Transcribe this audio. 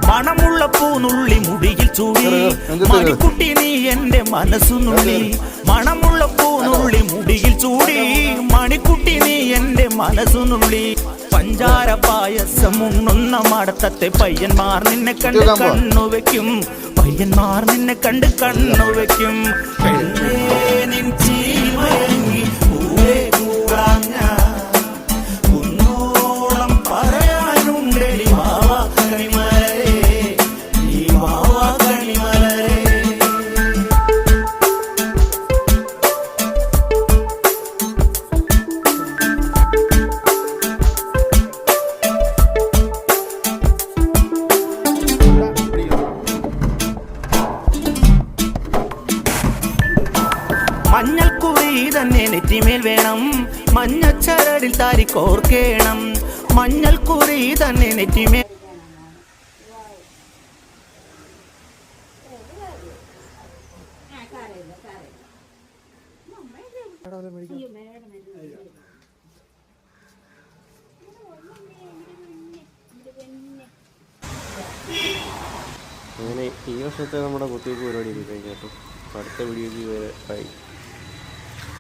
മണമുള്ള പൂനുള്ളി മുടിയിൽ ചൂടി മണിക്കുട്ടി നീ എന്റെ മനസ്സു നുള്ളി. മണമുള്ള പൂനുള്ളി മുടിയിൽ ചൂടി മണിക്കുട്ടി നീ എന്റെ മനസ്സു നുള്ളി. പഞ്ചാര പായസം ഉണ്ണുന്ന മടത്തത്തെ പയ്യന്മാർ നിന്നെ കണ്ട് കണ്ണുവെക്കും. പയ്യന്മാർ നിന്നെ കണ്ട് കണ്ണുവെക്കും. പെണ്ണേ നിൻ ചീമയങ്ങി പൂവേ കൂടാൻ ഞാൻ കുന്നോളം പറയാനുണ്ടെടി വാവാ കണിമലരേ ഈ വാവാ കണിമലരേ. മഞ്ഞൾക്കുറി തന്നെ നെറ്റിമേൽ വേണം. മഞ്ഞച്ചരടിൽ താരി കോർക്കേണം. മഞ്ഞൾക്കുറി തന്നെ നെറ്റിമേൽ. അങ്ങനെ ഈ വർഷത്തെ നമ്മുടെ കുത്തിവെപ്പ് പരിപാടി കഴിഞ്ഞു കേട്ടോ. അടുത്ത വീഡിയോയ്ക്ക് വരെ ബൈ.